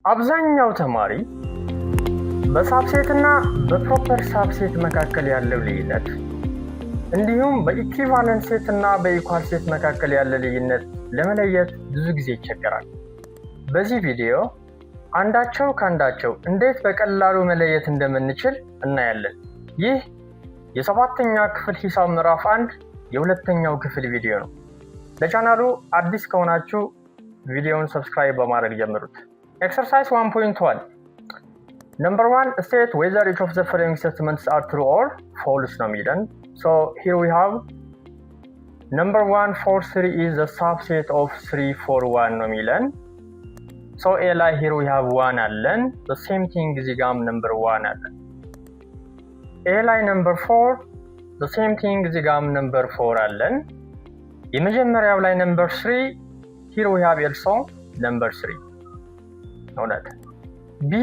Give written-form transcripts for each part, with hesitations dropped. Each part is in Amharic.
አብዛኛው ተማሪ በሳብሴትና በፕሮፐር ሳብሴት መካከል ያለው ልዩነት እንዲሁም በኢኩቫለንት ሴት እና በኢኳል ሴት መካከል ያለ ልዩነት ለመለየት ብዙ ጊዜ ይቸገራል። በዚህ ቪዲዮ አንዳቸው ከአንዳቸው እንዴት በቀላሉ መለየት እንደምንችል እናያለን። ይህ የሰባተኛ ክፍል ሂሳብ ምዕራፍ 1 የሁለተኛው ክፍል ቪዲዮ ነው። ለቻናሉ አዲስ ከሆናችሁ ቪዲዮውን ሰብስክራይብ በማድረግ ጀምሩት። Exercise 1.1 Number 1, state whether each of the following statements are true or false ነው የሚለን። So here we have number 1 4 3 is the subset of 3 4 1 ነው የሚለን። So A ላይ here we have 1 አለን። The same thing እዚህ ጋም number 1 አለን። A ላይ number 4 the same thing እዚህ ጋም number 4 አለን። የመጀመሪያው ላይ number 3 here we have also number 3 እውነት። ቢ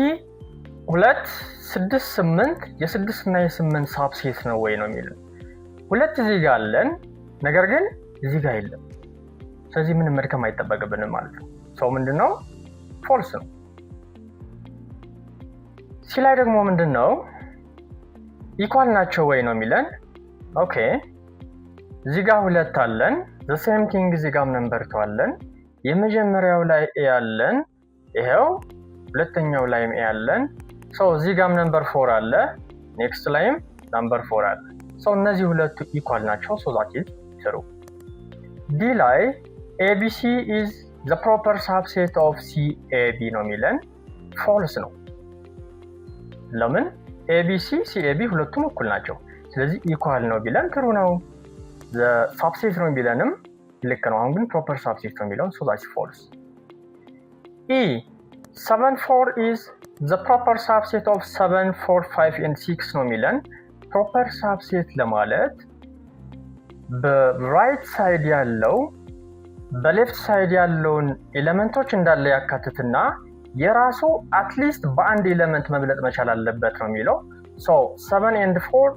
2 6 8 የ6 እና የ8 ሳብሴት ነው ወይ ነው የሚለው። ሁለት እዚህ ጋር አለን፣ ነገር ግን እዚህ ጋር የለም። ስለዚህ ምንም መድከም አይጠበቅብንም ማለት ነው። ሰው ምንድነው? ፎልስ ነው። ሲ ላይ ደግሞ ምንድነው? ኢኳል ናቸው ወይ ነው የሚለን። ኦኬ እዚህ ጋር ሁለት አለን። the same thing እዚህ ጋርም ነምበር 2 አለን። የመጀመሪያው ላይ ኤ አለን፣ ይሄው ሁለተኛው ላይም ኤ አለን። ሶ እዚህ ጋርም ነምበር 4 አለ፣ ኔክስት ላይም ነምበር 4 አለ። ሶ እነዚህ ሁለቱ ኢኳል ናቸው። ሶ ዛት ኢዝ ትሩ። ዲ ላይ ABC is the proper subset of CAB ነው የሚለን። ፎልስ ነው። ለምን? ABC CAB ሁለቱም እኩል ናቸው። ስለዚህ ኢኳል ነው ቢለን ትሩ ነው። the subset ነው ቢለንም ልክ ነው። አሁን ግን proper subset ነው የሚለው። so that's false. E 7 4 is the proper subset of 7 4 5 and 6 ነው የሚለን። proper subset ለማለት በራይት ሳይድ ያለው በሌፍት ሳይድ ያለውን ኤሌመንቶች እንዳለ ያካትትና የራሱ አትሊስት በአንድ ኤሌመንት መብለጥ መቻል አለበት ነው የሚለው። so 7 and 4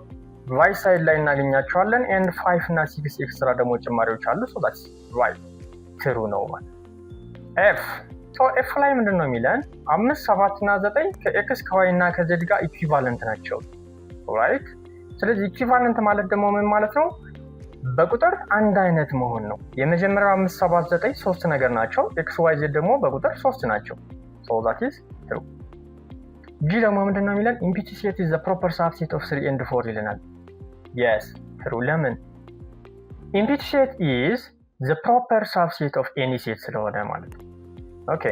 ራይት ሳይድ ላይ እናገኛቸዋለን and 5 እና 6 ኤክስትራ ደግሞ ጭማሪዎች አሉ። so that's right ትሩ ነው ማለት። F so F ላይ ምንድነው የሚለን? 5 7 እና 9 ከኤክስ ከዋይ እና ከዜድ ጋር ኢኩቫለንት ናቸው። ኦራይት። ስለዚህ ኢኩቫለንት ማለት ደግሞ ምን ማለት ነው? በቁጥር አንድ አይነት መሆን ነው። የመጀመሪያው 5 7 9 ሶስት ነገር ናቸው። ኤክስ ዋይ ዜድ ደግሞ በቁጥር 3 ናቸው። so that is true. G ደግሞ ምንድነው የሚለን? empty set is the proper subset of 3 and 4 ይለናል። yes true። ለምን? empty set is the proper subset of any set ስለሆነ ማለት ነው። ኦኬ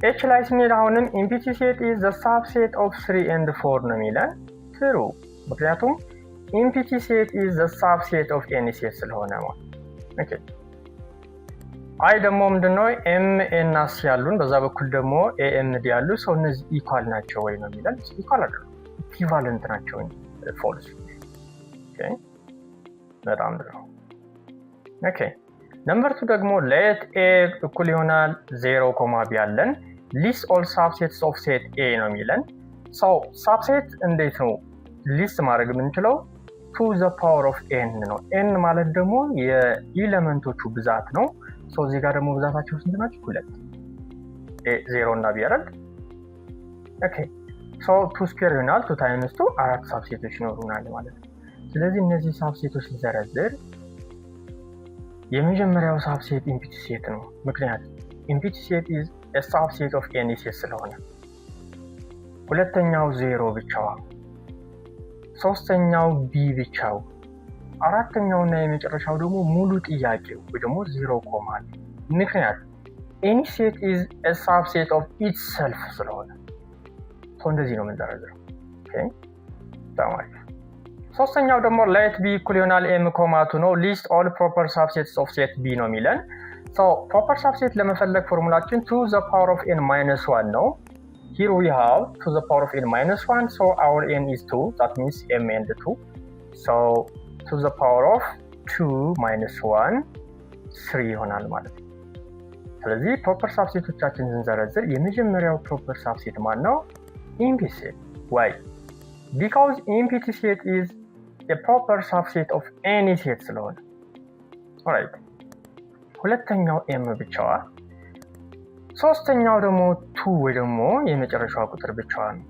ኤች ላይ ስንሄድ አሁንም empty set is the subset of 3 and 4 ነው የሚለን። ትሩ። ምክንያቱም empty set is the subset of any set ስለሆነ ማለት። ኦኬ አይ ደግሞ ምንድነው? ኤም እና ሲ ያሉን፣ በዛ በኩል ደግሞ ኤ ኤም ዲ ያሉ። ሰው እነዚህ ኢኳል ናቸው ወይ ነው የሚለን። ኢኳል አይደሉም፣ ኢኩቫለንት ናቸው እንጂ ፎልስ። ኦኬ በጣም ጥሩ። ኦኬ ነምበር 2 ደግሞ let a እኩል ይሆናል 0 ኮማ ቢ ያለን list all subsets of set a ነው የሚለን። so subset እንዴት ነው ሊስት ማድረግ የምንችለው? to the power of n ነው። n ማለት ደግሞ የኤሌመንቶቹ ብዛት ነው። so እዚህ ጋር ደግሞ ብዛታቸው ስንት ናቸው? 2 a 0 እና b አይደል? ኦኬ so 2 ስኩዌር ይሆናል 2 ታይምስ 2 አራት ሳብሴቶች ይኖሩናል ማለት ነው። ስለዚህ እነዚህ ሳብሴቶች ሲዘረዝር የመጀመሪያው ሳብሴት ኢምፒቲ ሴት ነው። ምክንያቱም ኢምፒቲ ሴት is a subset of any set ስለሆነ። ሁለተኛው 0 ብቻው፣ ሶስተኛው b ብቻው፣ አራተኛውና የመጨረሻው ደግሞ ሙሉ ጥያቄው ወይ ደግሞ 0 ኮማ። ምክንያቱም any set is a subset of itself ስለሆነ እንደዚህ ነው የምንዘረዝረው። ኦኬ ተማሪ። ሶስተኛው ደግሞ let b እኩል ይሆናል m ኮማ 2 ነው። list all proper subsets of set b ነው የሚለን። so proper subset ለመፈለግ ፎርሙላችን to the power of n minus 1 ነው። here we have to the power of n minus 1, so our n is 2, that means m and 2. so to the power of 2 minus 1 3 ይሆናል ማለት ነው። ስለዚህ proper subsetoቻችን ስንዘረዝር የመጀመሪያው proper subset ማን ነው? empty set. why? because empty set is a proper subset of any set ስለሆነ። alright ሁለተኛው m ብቻዋ ሶስተኛው ደግሞ 2 ወይ ደግሞ የመጨረሻዋ ቁጥር ብቻዋ ነው።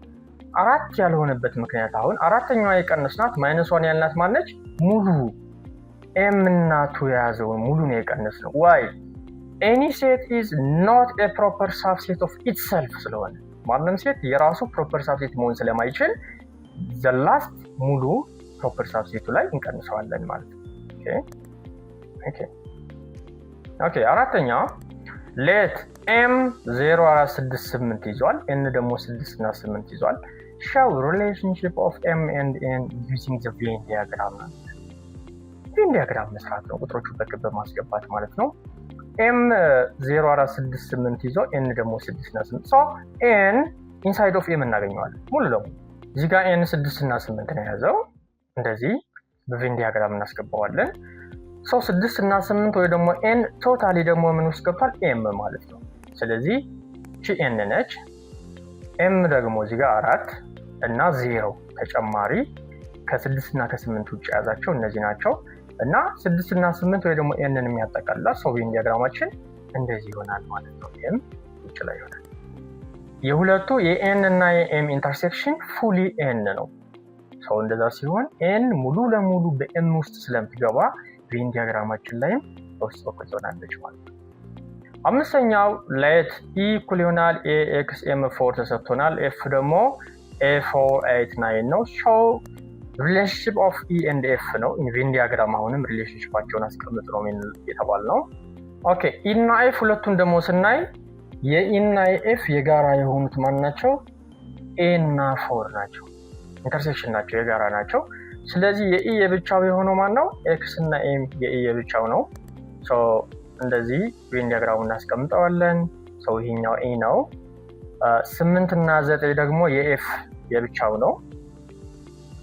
4 ያልሆነበት ምክንያት አሁን አራተኛዋ የቀነስናት -1 ያልናት ማነች? ሙሉ m እና 2 የያዘውን ሙሉ ነው የቀነስነው። why any set is not a proper subset of itself ስለሆነ ማንም ሴት የራሱ ፕሮፐር ሳብሴት መሆን ስለማይችል the last ሙሉ ፕሮፐር ሳብሴቱ ላይ እንቀንሰዋለን ማለት ነው። ኦኬ አራተኛ let m 0 4 6 8 ይዟል n ደግሞ 6 እና 8 ይዟል show relationship of m and n using the Venn diagram ነው። Venn diagram መስራት ነው ቁጥሮቹ በክብ ማስገባት ማለት ነው። m 0 4 6 8 ይዞ n ደግሞ 6 እና 8 so n inside of m እናገኘዋለን ሙሉ ለሙሉ እዚህ ጋር n 6 እና 8 ነው ያዘው እንደዚህ በቬን ዲያግራም እናስገባዋለን። so 6 እና 8 ወይ ደግሞ n ቶታሊ ደግሞ ምን ውስጥ ገብቷል m ማለት ነው። ስለዚህ ቺ n ነች m ደግሞ እዚህ ጋር 4 እና 0 ተጨማሪ ከ6 እና ከ8 ውጭ ያዛቸው እነዚህ ናቸው እና 6 እና 8 ወይ ደግሞ n ን የሚያጠቃልላ so ቬን ዲያግራማችን እንደዚህ ይሆናል ማለት ነው። m ውጭ ላይ ይሆናል። የሁለቱ የn እና የm ኢንተርሴክሽን ፉሊ n ነው። so እንደዛ ሲሆን n ሙሉ ለሙሉ በm ውስጥ ስለምትገባ ቬን ዲያግራማችን ላይ በውስጥ በኩል ትሆናለች ማለት ነው። አምስተኛው let e እኩል ይሆናል ax m4 ተሰጥቶናል f ደግሞ a4 8 9 ነው። show relationship of e and f ነው። ቬን ዲያግራም አሁንም ሪሌሽንሺፓቸውን አስቀምጥ ነው የተባልነው። ኦኬ e እና f ሁለቱን ደግሞ ስናይ የe እና የf የጋራ የሆኑት ማን ናቸው? a እና 4 ናቸው። ኢንተርሴክሽን ናቸው የጋራ ናቸው። ስለዚህ የe የብቻው የሆነው ማን ነው? x እና m የe የብቻው ነው። ሶ እንደዚህ ቬን ዲያግራሙን እናስቀምጠዋለን። ሶ ይሄኛው e ነው። 8 እና 9 ደግሞ የf የብቻው ነው።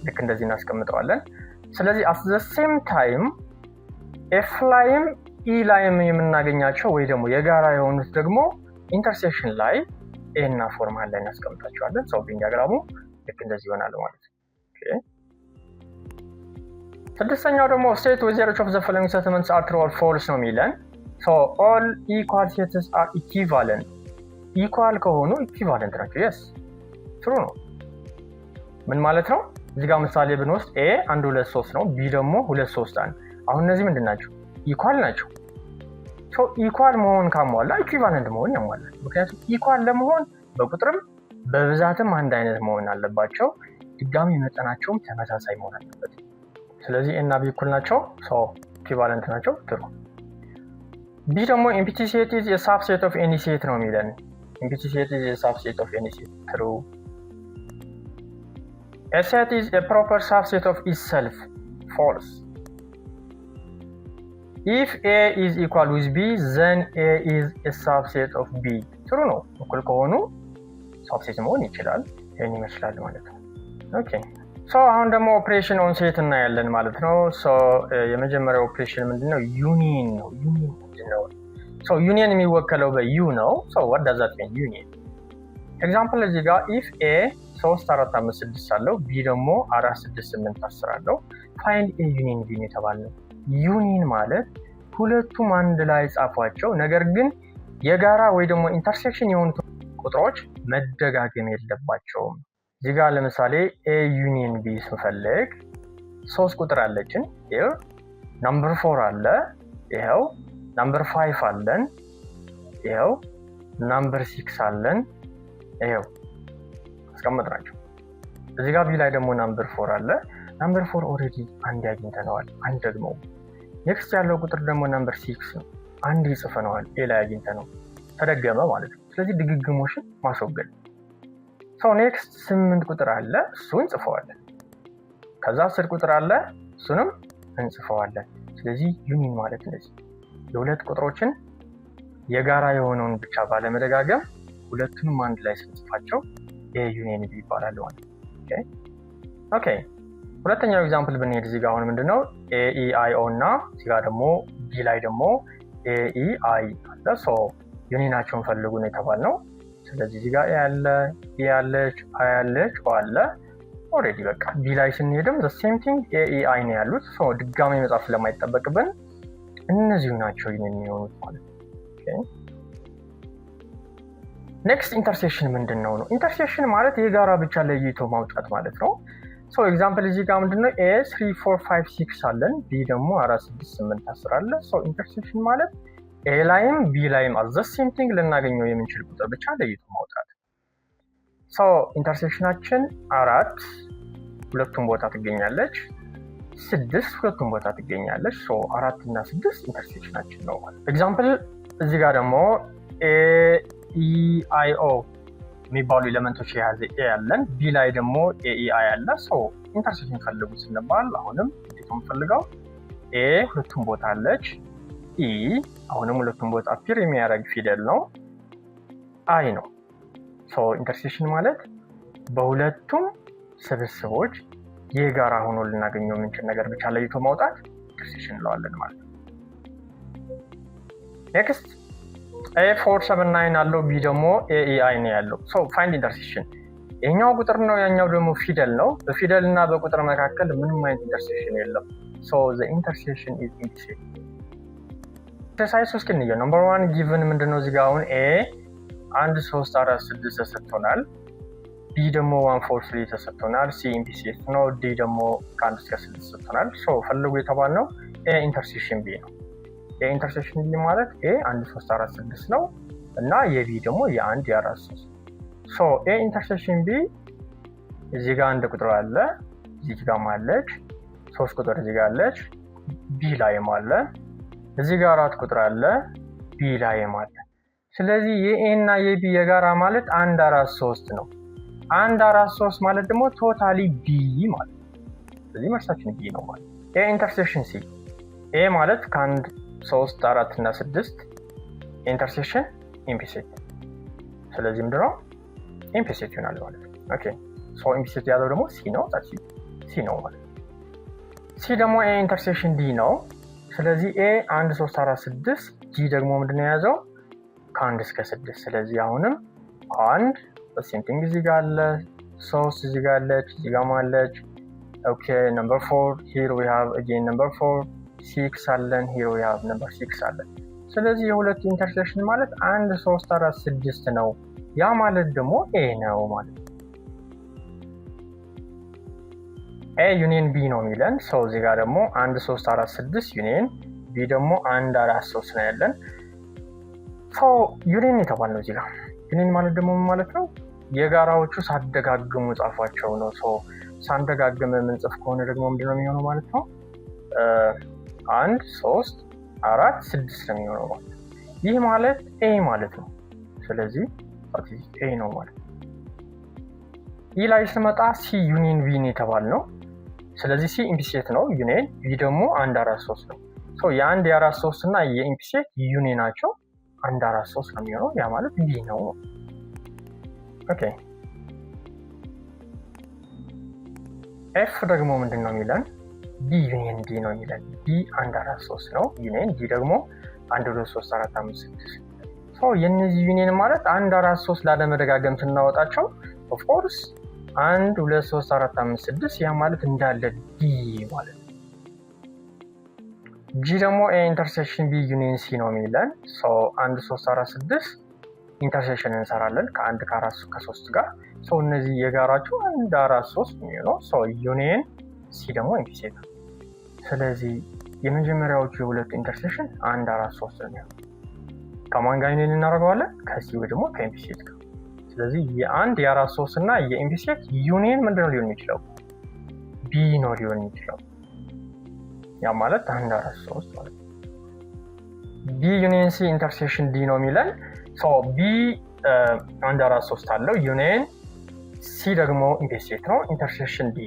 ልክ እንደዚህ እናስቀምጠዋለን። ስለዚህ at the same time f ላይም e ላይም የምናገኛቸው ወይ ደግሞ የጋራ የሆኑት ደግሞ ኢንተርሴክሽን ላይ a እና 4 መሃል ላይ እናስቀምጣቸዋለን። ሶ ቬን ዲያግራሙ ልክ እንደዚህ ይሆናል ማለት ነው። ኦኬ ስድስተኛው ደግሞ state whether each of the following statements are true or false ነው የሚለን። so all equal sets are equivalent equal ከሆኑ equivalent ናቸው። yes true ነው። ምን ማለት ነው? እዚህ ጋር ምሳሌ ብንወስድ a 1 2 3 ነው b ደግሞ 2 3 1 አሁን እነዚህ ምንድን ናቸው? equal ናቸው። so equal መሆን ካሟላ equivalent መሆን ያሟላል። ምክንያቱም equal ለመሆን በቁጥርም በብዛትም አንድ አይነት መሆን አለባቸው። ድጋሚ መጠናቸውም ተመሳሳይ መሆን አለበት። ስለዚህ a እና b እኩል ናቸው so equivalent ናቸው true። b ደግሞ empty set is a subset of any set ነው የሚለን። empty set is a subset of any set true። a set is a proper subset of itself false. if a is equal with b then a is a subset of b true ነው። እኩል ከሆኑ ሳብሴት መሆን ይችላል። ይሄን ይመስላል ማለት ነው። ኦኬ ሶ አሁን ደግሞ ኦፕሬሽን ኦን ሴት እናያለን ማለት ነው። ሶ የመጀመሪያው ኦፕሬሽን ምንድነው? ዩኒየን ነው። ዩኒየን ምንድነው? ሶ ዩኒየን የሚወከለው በዩ ነው። ሶ what does that mean ዩኒየን? ኤግዛምፕል እዚህ ጋር if a 3 4 5 6 አለው b ደግሞ 4 6 8 10 አለው find a union b የተባለው ዩኒየን ማለት ሁለቱም አንድ ላይ ጻፏቸው ነገር ግን የጋራ ወይ ደግሞ ኢንተርሴክሽን የሆኑት ቁጥሮች መደጋገም የለባቸውም። እዚህ ጋር ለምሳሌ a union b ስንፈልግ 3 ቁጥር አለችን። ይሄው number 4 አለ፣ ይሄው number 5 አለን፣ ይሄው number 6 አለን፣ ይሄው አስቀምጥናቸው። እዚህ ጋር b ላይ ደግሞ number 4 አለ። number 4 ኦሬዲ አንድ አግኝተነዋል። አንድ ደግሞ ኔክስት ያለው ቁጥር ደግሞ number 6 ነው። አንድ ይጽፈነዋል a ላይ አግኝተነው ተደገመ ማለት ነው። ስለዚህ ድግግሞሽን ማስወገድ። ሶ ኔክስት 8 ቁጥር አለ እሱን እንጽፈዋለን። ከዛ 10 ቁጥር አለ እሱንም እንጽፈዋለን። ስለዚህ ዩኒየን ማለት እንደዚህ የሁለት ቁጥሮችን የጋራ የሆነውን ብቻ ባለመደጋገም ሁለቱንም አንድ ላይ ስንጽፋቸው ዩኒየን ይባላል ማለት ነው። ኦኬ ሁለተኛው ኤግዛምፕል ብንሄድ እዚህ ጋር አሁን ምንድነው a e i o እና እዚህ ጋር ደግሞ b ላይ ደግሞ a e i አለ። ሶ ዩኒየናቸውን ፈልጉ ነው የተባልነው። ስለዚህ እዚህ ጋር ያለ ያለች ያለች አለ ኦሬዲ በቃ b ላይ ስንሄድም the same thing a e i ነው ያሉት። ሶ ድጋሚ መጻፍ ስለማይጠበቅብን እነዚህ ናቸው የሚሆኑት ማለት ነው። ኦኬ ኔክስት ኢንተርሴክሽን ምንድነው ነው? ኢንተርሴክሽን ማለት የጋራ ብቻ ለይቶ ማውጣት ማለት ነው። ሶ ኤግዛምፕል እዚህ ጋር ምንድነው ኤ 3 4 5 6 አለን፣ ቢ ደግሞ 4 6 8 10 አለ። ሶ ኢንተርሴክሽን ማለት ኤ ላይም ቢ ላይም አት ዘ ሴም ቲንግ ልናገኘው የምንችል ቁጥር ብቻ ለይቶ ማውጣት። ሶ ኢንተርሴክሽናችን 4 ሁለቱም ቦታ ትገኛለች፣ 6 ሁለቱም ቦታ ትገኛለች። ሶ 4 እና 6 ኢንተርሴክሽናችን ነው ማለት። ኤግዛምፕል እዚህ ጋር ደግሞ ኤ ኢ አይ ኦ የሚባሉ ኤሌመንቶች የያዘ ኤ ያለን፣ ቢ ላይ ደግሞ ኤ ኢ አይ አለ። ሶ ኢንተርሴክሽን ፈልጉ ስንባል አሁንም እንዴት ነው የምፈልገው? ኤ ሁለቱም ቦታ አለች፣ ኢ አሁንም ሁለቱም ቦታ አፒር የሚያደርግ ፊደል ነው፣ አይ ነው። ሶ ኢንተርሴክሽን ማለት በሁለቱም ስብስቦች የጋራ ሆኖ ልናገኘው የምንችል ነገር ብቻ ለይቶ ማውጣት ኢንተርሴክሽን እንለዋለን ማለት ነው። ኔክስት ኤ 4 7 9 አለው፣ ቢ ደግሞ ኤ ኢ አይ ነው ያለው። ሶ ፋይንድ ኢንተርሴክሽን። ይሄኛው ቁጥር ነው፣ ያኛው ደግሞ ፊደል ነው። በፊደል እና በቁጥር መካከል ምንም አይነት ኢንተርሴክሽን የለም። ሶ ዘ ኢንተርሴክሽን ኢዝ ኢንተርሴክሽን። ኤክሰርሳይዝ ውስጥ እንየው። ነምበር 1 ጊቭን ምንድነው? እዚህ ጋር አሁን ኤ 1 3 4 6 ተሰጥቶናል፣ ቢ ደግሞ 1 4 3 ተሰጥቶናል፣ ሲ ኢምፕሊሲት ነው፣ ዲ ደግሞ ከ1 እስከ 6 ተሰጥቶናል። ሶ ፈልጉ የተባልነው ኤ ኢንተርሴክሽን ቢ ነው። የኢንተርሴክሽን ቢ ማለት ኤ 1 3 4 6 ነው እና የቢ ደግሞ የ1 የ4 3። ሶ ኤ ኢንተርሴክሽን ቢ እዚህ ጋር አንድ ቁጥር አለ፣ እዚህ ጋር ማለች 3 ቁጥር እዚህ ጋር አለች፣ ቢ ላይም አለ፣ እዚህ ጋር 4 ቁጥር አለ፣ ቢ ላይም አለ። ስለዚህ የኤ እና የቢ የጋራ ማለት 1 4 3 ነው። 1 4 3 ማለት ደግሞ ቶታሊ ቢ ማለት ነው። ስለዚህ መልሳችን ቢ ነው ማለት። ኤ ኢንተርሴክሽን ሲ ኤ ማለት ከአንድ 3 4 እና 6 ኢንተርሴክሽን ኢምፕሊሲት። ስለዚህ ምንድነው ኢምፕሊሲት ይሆናል ማለት ነው። ኦኬ ሶ ኢምፕሊሲት ያለው ደግሞ ሲ ነው፣ ታች ሲ ነው ማለት። ሲ ደግሞ ኤ ኢንተርሴክሽን ዲ ነው። ስለዚህ ኤ 1 3 4 6 ዲ ደግሞ ምንድነው የያዘው ከ1 እስከ 6። ስለዚህ አሁንም 1 በሴንቲንግ እዚህ ጋር አለ፣ 3 እዚህ ጋር አለች፣ እዚህ ጋር ማለች። ኦኬ ነምበር 4 here we have again number 4 6 አለን፣ here we have number 6 አለን። ስለዚህ የሁለቱ ኢንተርሴክሽን ማለት 1 3 4 6 ነው። ያ ማለት ደግሞ ኤ ነው ማለት ነው። ኤ ዩኒየን ቢ ነው የሚለን። ሶ እዚህ ጋር ደግሞ 1 3 4 6 ዩኒየን ቢ ደግሞ 1 4 3 ነው ያለን። ሶ ዩኒየን የተባልነው እዚህ ጋር ዩኒየን ማለት ደግሞ ምን ማለት ነው? የጋራዎቹ ሳደጋግሙ ጻፏቸው ነው። ሶ ሳንደጋግም የምንጽፍ ከሆነ ደግሞ ምንድነው የሚሆነው ማለት ነው? 1 3 4 6 ነው የሚሆነው ማለት ነው። ይህ ማለት ኤ ማለት ነው። ስለዚህ ኤ ነው ማለት ነው። ይህ ላይ ስመጣ ሲ ዩኒየን ቢ ነው የተባልነው። ስለዚህ ሲ ኢምፕሊሲት ነው፣ ዩኒየን ቢ ደግሞ 1 4 3 ነው። ሶ የ1 4 3 እና የኢምፕሊሲት ዩኒየናቸው 1 4 3 ነው የሚሆነው። ያ ማለት ቢ ነው። ኦኬ ኤፍ ደግሞ ምንድነው የሚለን? ቢ ዩኒየን ዲ ነው የሚለን። ቢ 1 4 3 ነው፣ ዩኒየን ዲ ደግሞ 1 2 3 4 5 6። ሶ የነዚህ ዩኒየን ማለት 1 4 3 ላለመደጋገም ስናወጣቸው ኦፍ ኮርስ 1 2 3 4 5 6 ያ ማለት እንዳለ ዲ ማለት ነው። ጂ ደግሞ ኤ ኢንተርሴክሽን ቢ ዩኒየን ሲ ነው የሚለን። ሶ 1 3 4 6 ኢንተርሴክሽን እንሰራለን ከ1 ከ4 ከ3 ጋር። ሶ እነዚህ የጋራቸው 1 4 3 ነው። ሶ ዩኒየን ሲ ደግሞ ኢምፕሊሲት ነው። ስለዚህ የመጀመሪያዎቹ የሁለቱ ኢንተርሴክሽን 1 4 3 ነው። ከማን ጋር ዩኒየን እናደርገዋለን? ከሲ ወይ ደግሞ ከኢምፕሊሲት ጋር። ስለዚህ የ1 የ4 3 እና የኢምፕሊሲት ዩኒየን ምንድነው ሊሆን የሚችለው? ቢ ነው ሊሆን የሚችለው። ያ ማለት 1 4 3 ማለት ነው። ቢ ዩኒየን ሲ ኢንተርሴክሽን ዲ ነው የሚለን። ሶ ቢ 1 4 3 አለው፣ ዩኒየን ሲ ደግሞ ኢምፕሊሲት ነው። ኢንተርሴክሽን ዲ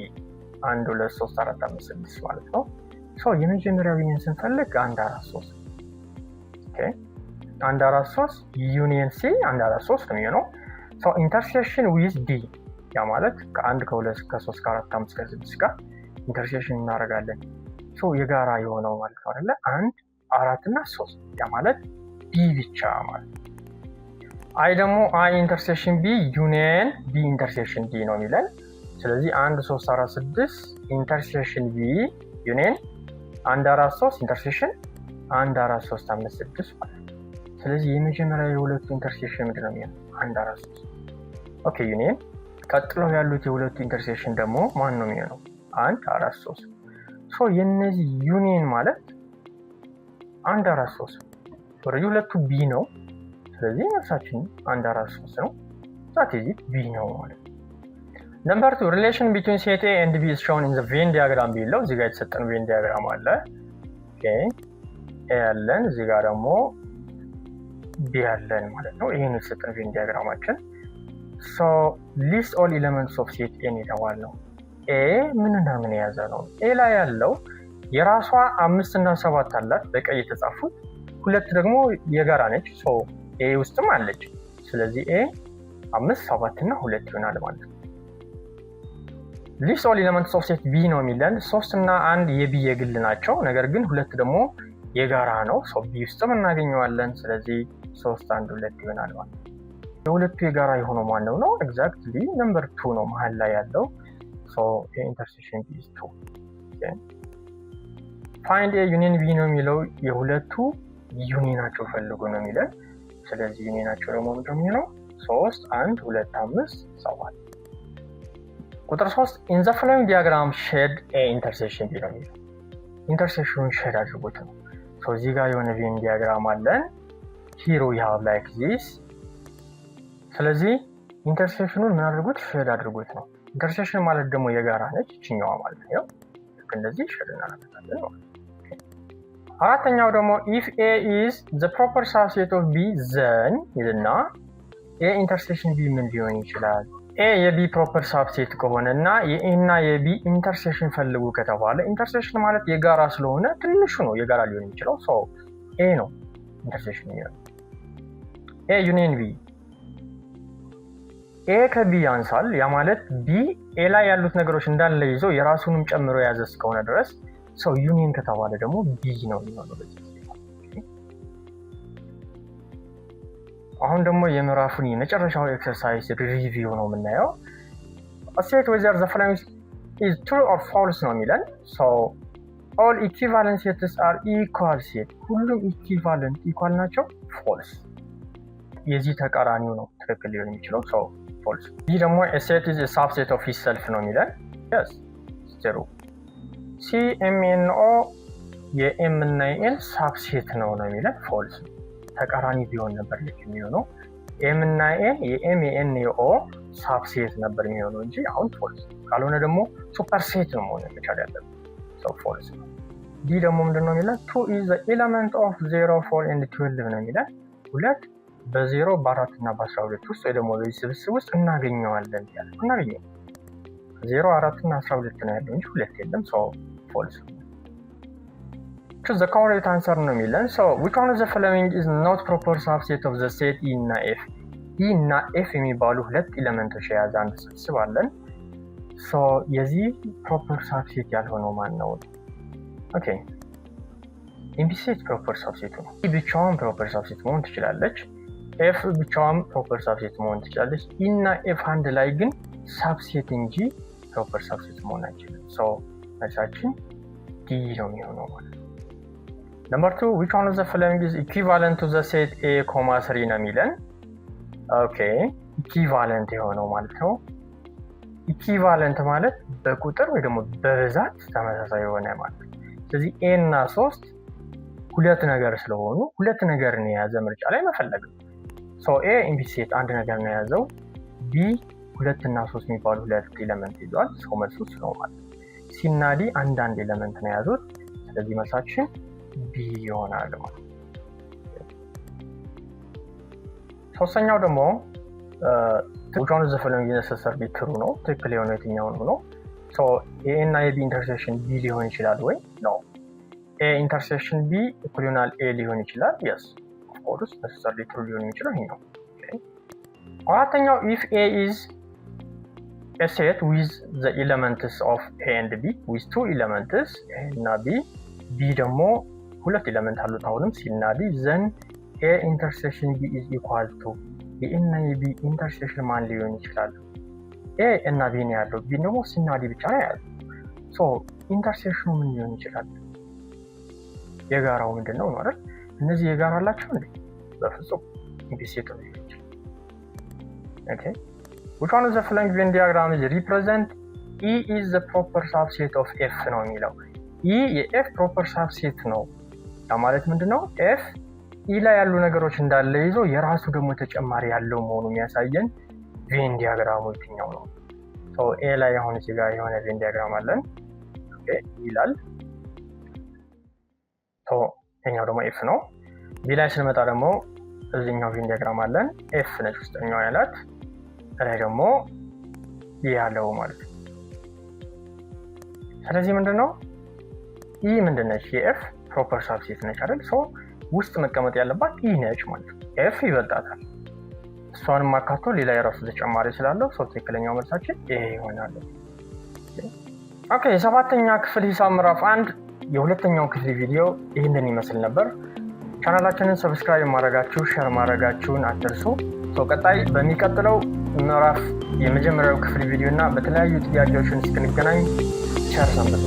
1 2 3 4 5 6 ማለት ነው። ሶ የመጀመሪያው ዩኒየን ስንፈልግ 1 4 3 ኦኬ 1 4 3 ዩኒየን ሲ 1 4 3 ነው የሚሆነው። ሶ ኢንተርሴክሽን ዊዝ ዲ ያ ማለት ከ1 ከ2 ከ3 ከ4 ከ5 ከ6 ጋር ኢንተርሴክሽን እናደርጋለን። ሶ የጋራ የሆነው ማለት ነው አይደለ? 1 4 እና 3 ያ ማለት ቢ ብቻ ማለት ነው። አይ ደግሞ አይ ኢንተርሴክሽን ቢ ዩኒየን ቢ ኢንተርሴክሽን ዲ ነው የሚለን። ስለዚህ 1 3 4 6 ኢንተርሴክሽን ቢ ዩኒየን 1 4 3 ኢንተርሴክሽን 1 4 3 5 6 ማለት ነው። ስለዚህ የመጀመሪያ የሁለቱ ኢንተርሴክሽን ምንድን ነው የሚሆነው? 1 4 3 ኦኬ ዩኒየን። ቀጥለው ያሉት የሁለቱ ኢንተርሴክሽን ደግሞ ማን ነው የሚሆነው? 1 4 3 ሶ የነዚህ ዩኒየን ማለት 1 4 3 ወረዲ ሁለቱ ቢ ነው። ስለዚህ መልሳችን 1 4 3 ነው። ዛት ኢዝ ቢ ነው ማለት ነው። ነምበር 2 relation between set A and B is shown in the Venn diagram below። እዚህ ጋር የተሰጠን Venn diagram አለ። ኦኬ ኤ ያለን እዚህ ጋር ደግሞ ቢ ያለን ማለት ነው። ይሄን የተሰጠን Venn diagramአችን so list all elements of set A የተባለው ኤ ምንና ምን የያዘ ነው? ኤ ላይ ያለው የራሷ 5 እና 7 አላት በቀይ የተጻፉት፣ ሁለት ደግሞ የጋራ ነች። ሶ ኤ ውስጥም አለች። ስለዚህ ኤ 5 7 እና 2 ይሆናል ማለት ነው። ሊስት ኦል ኤሌመንትስ ኦፍ ሴት ቢ ነው የሚለን 3 እና 1 የቢ የግል ናቸው፣ ነገር ግን 2 ደግሞ የጋራ ነው። ሶ ቢ ውስጥም እናገኘዋለን። ስለዚህ 3 1 2 ይሆናል ማለት ነው። የሁለቱ የጋራ የሆነው ማነው ነው? ኤግዛክትሊ ነምበር 2 ነው መሃል ላይ ያለው። ሶ ኤ ኢንተርሴክሽን ቢ ኢዝ 2። ኦኬ ፋይንድ ኤ ዩኒየን ቢ ነው የሚለው የሁለቱ ዩኒየናቸው ፈልጉ ነው የሚለን። ስለዚህ ዩኒየናቸው ደግሞ ምንድነው የሚሆነው? 3 1 2 5 7 ቁጥር 3 in the following diagram shade a intersection ቢ ነው የሚለው ኢንተርሴክሽኑን ሼድ አድርጎት ነው። ሶ እዚህ ጋር የሆነ ቬን ዲያግራም አለን። here we have like this። ስለዚህ ኢንተርሴክሽኑን ምን አድርጎት? ሼድ አድርጎት ነው። ኢንተርሴክሽን ማለት ደግሞ የጋራ ነች እቺኛዋ ማለት ነው። ልክ እንደዚህ ሼድ እናደርጋለን ማለት ነው። አራተኛው ደግሞ if A is the proper subset of B then ይልና A intersection B ምን ሊሆን ይችላል? A የB proper subset ከሆነና የA እና የB intersection ፈልጉ ከተባለ ኢንተርሴክሽን ማለት የጋራ ስለሆነ ትንሹ ነው የጋራ ሊሆን የሚችለው። ሶ A ነው ኢንተርሴክሽን የሚሆነው። A ዩኒየን B A ከB ያንሳል። ያ ማለት B A ላይ ያሉት ነገሮች እንዳለ ይዞ የራሱንም ጨምሮ የያዘ እስከሆነ ድረስ ሶ ዩኒየን ከተባለ ደግሞ B ነው የሚሆነው በዚህ ጊዜ። አሁን ደግሞ የምዕራፉን የመጨረሻው ኤክሰርሳይዝ ሪቪው ነው የምናየው። state whether the following is true or false ነው የሚለን። so all equivalent sets are equal set። ሁሉም equivalent equal ናቸው። false የዚህ ተቃራኒው ነው ትክክል ሊሆን የሚችለው። so false። ይህ ደግሞ a set is a subset of itself ነው የሚለን። yes true። CMNO የኤም እና የኤል ሳብሴት ነው የሚለን። false ተቃራኒ ቢሆን ነበር ልክ የሚሆነው። ኤም እና ኤ የኤም የኤን የኦ ሳብሴት ነበር የሚሆነው እንጂ አሁን false። ካልሆነ ደግሞ ሱፐር ሴት ነው መሆን መቻል ያለበት። so false ነው። ዲ ደግሞ ምንድነው የሚለን? 2 is the element of 0 4 and 12 ነው የሚለን። ሁለት በ0 በ4 እና በ12 ውስጥ ወይ ደግሞ በዚህ ስብስብ ውስጥ እናገኘዋለን ያለ እናገኘው 0 4 እና 12 ነው ያለው እንጂ ሁለት የለም። so false። choose the correct answer ነው የሚለን። so which one of the following is not proper subset of the set E እና F? E እና F የሚባሉ ሁለት ኤሌመንቶች የያዘ አንድ ስብስብ አለን። so የዚህ proper subset ያልሆነው ማን ነው? ኦኬ ኤምቢ ሴት proper subset ነው። E ብቻዋን proper subset መሆን ትችላለች። F ብቻዋን proper subset መሆን ትችላለች። E እና F አንድ ላይ ግን subset እንጂ proper subset መሆን አይችልም። so መልሳችን D ነው የሚሆነው ማለት ነው። Number 2 which one of the following is equivalent to the set A, 3 ነው የሚለን። ኦኬ ኢኩቫለንት የሆነው ማለት ነው። ኢኩቫለንት ማለት በቁጥር ወይ ደግሞ በብዛት ተመሳሳይ የሆነ ማለት ነው። ስለዚህ A እና 3 ሁለት ነገር ስለሆኑ ሁለት ነገርን የያዘ ምርጫ ላይ መፈለግ ነው። so A ኢምቢ ሴት አንድ ነገር ነው የያዘው። B 2 እና 3 የሚባሉ ሁለት ኤሌመንት ይዟል። so መልሱ ነው ማለት ነው። C እና D አንድ ኤሌመንት ነው የያዙት። ስለዚህ መልሳችን ቢ ይሆናል ማለት ነው። ሶስተኛው ደግሞ which one of the following is necessarily true ነው። ትክክል የሆነው የትኛው ነው? so A እና የቢ ኢንተርሴክሽን B ሊሆን ይችላል ወይ? no A ኢንተርሴክሽን B እኩል ይሆናል A ሊሆን ይችላል። yes of course necessarily true ሊሆን የሚችለው ይሄ ነው። አራተኛው if A is a set with the elements of A and B with two elements A እና B B ደግሞ ሁለት ኤሌመንት አሉት አሁንም C እና D then A intersection B is equal to A እና B intersection ማን ሊሆን ይችላል? A እና B ነው ያለው። B ደግሞ C እና D ብቻ ነው ያለው። so ኢንተርሴክሽኑ ምን ሊሆን ይችላል? የጋራው ምንድነው ማለት እነዚህ የጋራ አላቸው እንዴ? በፍጹም ቢ ሴት ኦፍ ኤፍ። ኦኬ which one of the following Venn diagram is represent E is the proper subset of F ነው የሚለው። E የኤፍ ፕሮፐር ሳብሴት ነው። ያ ማለት ምንድነው? ኤፍ ኢ ላይ ያሉ ነገሮች እንዳለ ይዞ የራሱ ደግሞ ተጨማሪ ያለው መሆኑ የሚያሳየን ቬን ዲያግራሙ የትኛው ነው? ሶ ኤ ላይ አሁን እዚህ ጋር የሆነ ቬን ዲያግራም አለን። ኦኬ ይላል። ሶ ይሄኛው ደግሞ ኤፍ ነው። ቢ ላይ ስንመጣ ደግሞ እዚህኛው ቬን ዲያግራም አለን። ኤፍ ነች ውስጠኛው ያላት፣ ላይ ደግሞ ያለው ማለት ነው። ስለዚህ ምንድነው ኢ ምንድነች? የኤፍ ፕሮፐር ሳብሴት ነች አይደል? ሶ ውስጥ መቀመጥ ያለባት ኢ ነች ማለት ነው። ኤፍ ይበልጣታል። እሷንም አካቶ ሌላ የራሱ ተጨማሪ ስላለው ሶ ትክክለኛው መልሳችን ይሄ ይሆናል። ኦኬ የሰባተኛ ክፍል ሂሳብ ምዕራፍ 1 የሁለተኛው ክፍል ቪዲዮ ይህንን ይመስል ነበር። ቻናላችንን ሰብስክራይብ ማድረጋችሁ ሼር ማድረጋችሁን አትርሱ። ሶ ቀጣይ በሚቀጥለው ምዕራፍ የመጀመሪያው ክፍል ቪዲዮ እና በተለያዩ ጥያቄዎችን እስክንገናኝ ቸር ሰንብቱ።